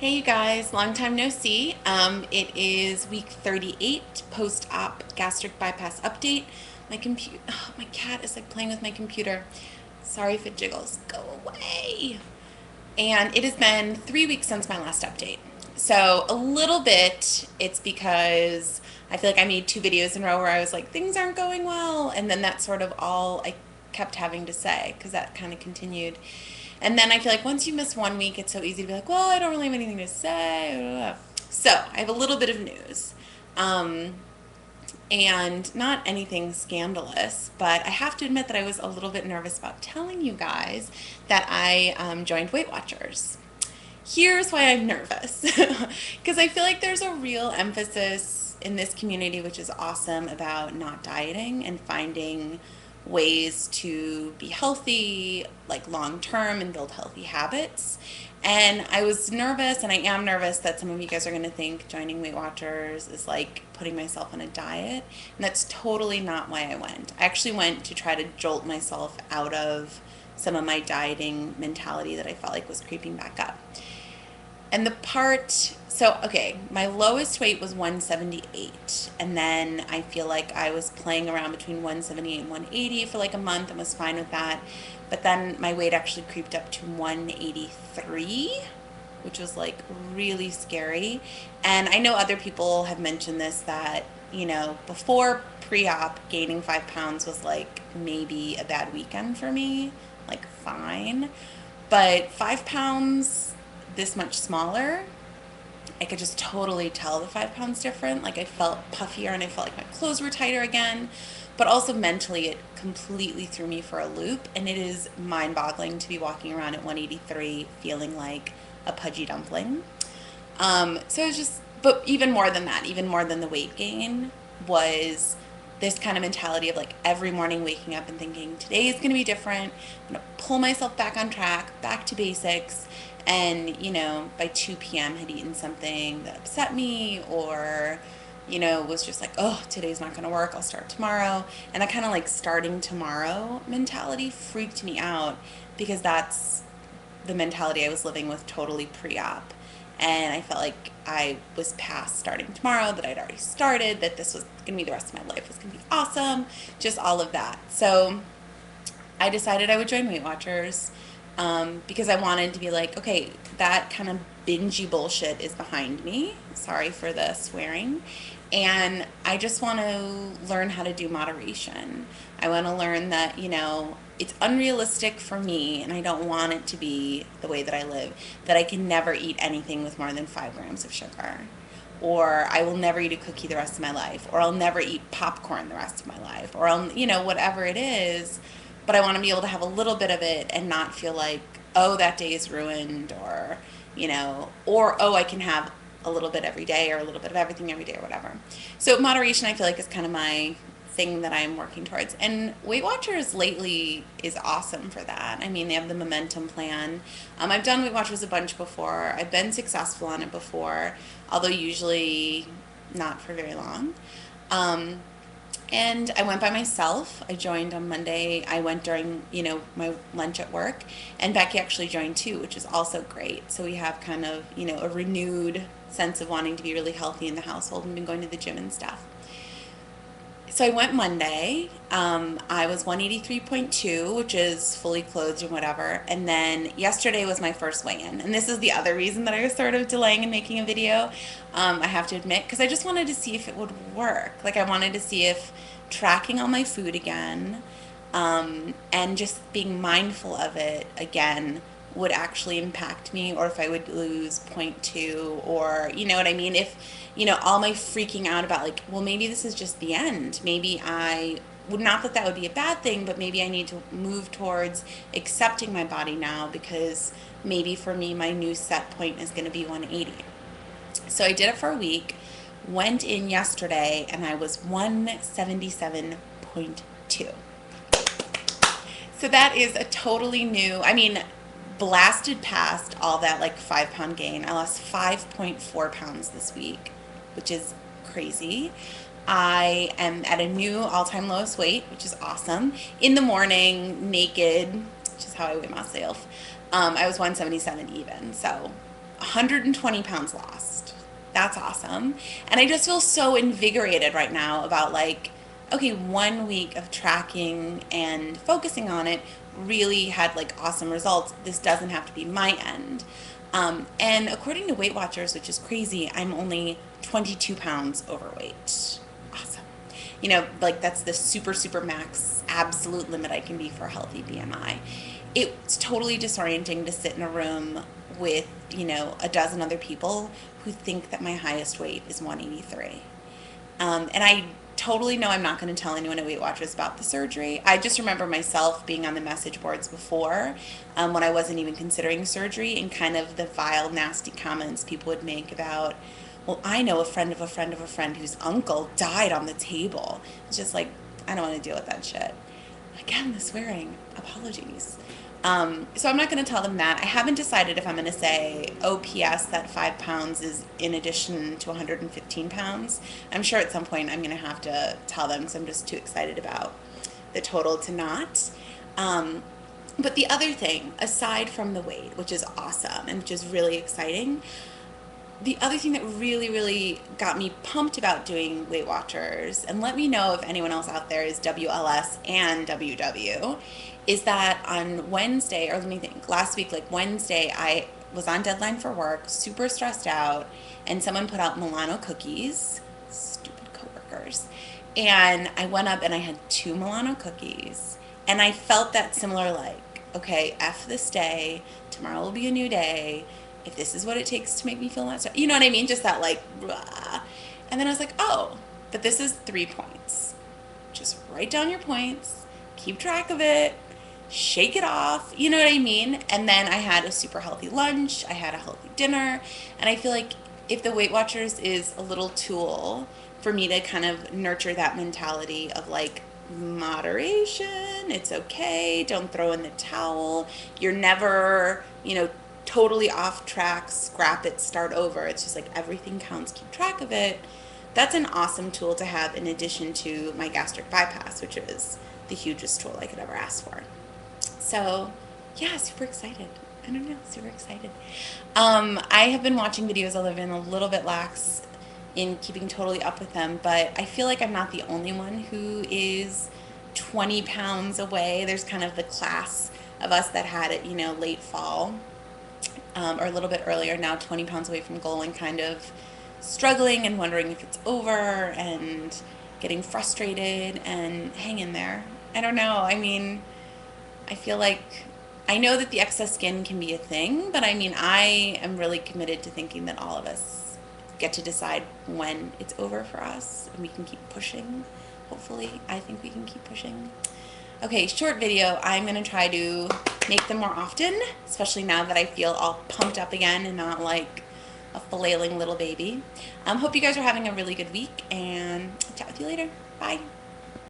Hey you guys, long time no see. It is week 38 post-op gastric bypass update. My cat is like playing with my computer. Sorry if it jiggles. Go away. And it has been 3 weeks since my last update. So a little bit, it's because I feel like I made 2 videos in a row where I was like, things aren't going well. And then that's sort of all I kept having to say because that kind of continued. And then I feel like once you miss 1 week, it's so easy to be like, well, I don't really have anything to say. So I have a little bit of news. Um, and not anything scandalous, but I have to admit that I was a little bit nervous about telling you guys that I joined Weight Watchers. Here's why I'm nervous, because I feel like there's a real emphasis in this community, which is awesome, about not dieting and finding ways to be healthy, like long term, and build healthy habits. And I was nervous, and I am nervous that some of you guys are going to think joining Weight Watchers is like putting myself on a diet. And that's totally not why I went. I actually went to try to jolt myself out of some of my dieting mentality that I felt like was creeping back up. And the part, so okay, my lowest weight was 178. And then I feel like I was playing around between 178 and 180 for like a month and was fine with that. But then my weight actually creeped up to 183, which was like really scary. And I know other people have mentioned this, that, before pre-op, gaining 5 pounds was like maybe a bad weekend for me, like fine. But 5 pounds this much smaller, I could just totally tell the 5 pounds different. Like I felt puffier and I felt like my clothes were tighter again. But also mentally, it completely threw me for a loop. And it is mind-boggling to be walking around at 183 feeling like a pudgy dumpling. So it was just, but even more than that, even more than the weight gain, was this kind of mentality of like every morning waking up and thinking, today is going to be different. I'm going to pull myself back on track, back to basics. And, by 2 p.m. had eaten something that upset me, or, was just like, oh, today's not going to work. I'll start tomorrow. And that kind of like starting tomorrow mentality freaked me out, because that's the mentality I was living with totally pre-op. And I felt like I was past starting tomorrow, that I'd already started, that this was going to be the rest of my life, was going to be awesome, just all of that. So I decided I would join Weight Watchers, because I wanted to be like, okay, that kind of bingy bullshit is behind me. Sorry for the swearing. And I just want to learn how to do moderation. I want to learn that, it's unrealistic for me, and I don't want it to be the way that I live, that I can never eat anything with more than 5 grams of sugar. Or I will never eat a cookie the rest of my life. Or I'll never eat popcorn the rest of my life. Or I'll, whatever it is. But I want to be able to have a little bit of it and not feel like, oh, that day is ruined, or, or, oh, I can have a little bit every day, or a little bit of everything every day, or whatever. So moderation, I feel like, is kind of my thing that I'm working towards. And Weight Watchers lately is awesome for that. I mean, they have the Momentum plan. I've done Weight Watchers a bunch before. I've been successful on it before, although usually not for very long. And I went by myself. I joined on Monday. I went during, my lunch at work. And Becky actually joined too, which is also great. So we have kind of, a renewed sense of wanting to be really healthy in the household and been going to the gym and stuff. So I went Monday. I was 183.2, which is fully clothed and whatever. And then yesterday was my first weigh-in. And this is the other reason that I was sort of delaying in making a video, I have to admit, because I just wanted to see if it would work. Like, I wanted to see if tracking all my food again, and just being mindful of it again, would actually impact me, or if I would lose 0.2, or, you know what I mean? If, all my freaking out about like, well, maybe this is just the end. Maybe I would, not that that would be a bad thing, but maybe I need to move towards accepting my body now, because maybe for me, my new set point is going to be 180. So I did it for a week, went in yesterday, and I was 177.2. So that is a totally new, blasted past all that like 5 pound gain. I lost 5.4 pounds this week, which is crazy. I am at a new all-time lowest weight, which is awesome. In the morning, naked, which is how I weigh myself, I was 177 even. So 120 pounds lost. That's awesome. And I just feel so invigorated right now about like, okay, 1 week of tracking and focusing on it really had like awesome results. This doesn't have to be my end. And according to Weight Watchers, which is crazy, I'm only 22 pounds overweight. Awesome. You know, like that's the super, super max absolute limit I can be for a healthy BMI. It's totally disorienting to sit in a room with, you know, a dozen other people who think that my highest weight is 183. And I totally know I'm not going to tell anyone at Weight Watchers about the surgery. I just remember myself being on the message boards before, when I wasn't even considering surgery, and kind of the vile, nasty comments people would make about, well, I know a friend of a friend of a friend whose uncle died on the table. It's just like, I don't want to deal with that shit. Again, the swearing. Apologies. So I'm not going to tell them that. I haven't decided if I'm going to say, oh, P.S., that 5 pounds is in addition to 115 pounds. I'm sure at some point I'm going to have to tell them because I'm just too excited about the total to not. But the other thing, aside from the weight, which is awesome and which is really exciting, the other thing that really, really got me pumped about doing Weight Watchers, and let me know if anyone else out there is WLS and WW, is that on Wednesday, or let me think, last week, like Wednesday, I was on deadline for work, super stressed out, and someone put out Milano cookies, stupid coworkers, and I went up and I had 2 Milano cookies, and I felt that similar like, okay, F this day, tomorrow will be a new day, if this is what it takes to make me feel not so, you know what I mean? Just that like, blah. And then I was like, oh, but this is 3 points. Just write down your points, keep track of it, shake it off, you know what I mean? And then I had a super healthy lunch, I had a healthy dinner, and I feel like if the Weight Watchers is a little tool for me to kind of nurture that mentality of like, moderation, it's okay, don't throw in the towel, you're never, you know, totally off track, scrap it, start over. It's just like everything counts, keep track of it. That's an awesome tool to have in addition to my gastric bypass, which is the hugest tool I could ever ask for. So yeah, super excited. I don't know, super excited. I have been watching videos. I've been a little bit lax in keeping totally up with them, but I feel like I'm not the only one who is 20 pounds away. There's kind of the class of us that had it, you know, late fall. Or a little bit earlier, now 20 pounds away from goal and kind of struggling and wondering if it's over and getting frustrated and hang in there. I don't know. I mean, I feel like I know that the excess skin can be a thing, but I mean, I am really committed to thinking that all of us get to decide when it's over for us and we can keep pushing. Hopefully, I think we can keep pushing. Okay, short video. I'm going to try to make them more often, especially now that I feel all pumped up again and not like a flailing little baby. Hope you guys are having a really good week, and I'll chat with you later. Bye.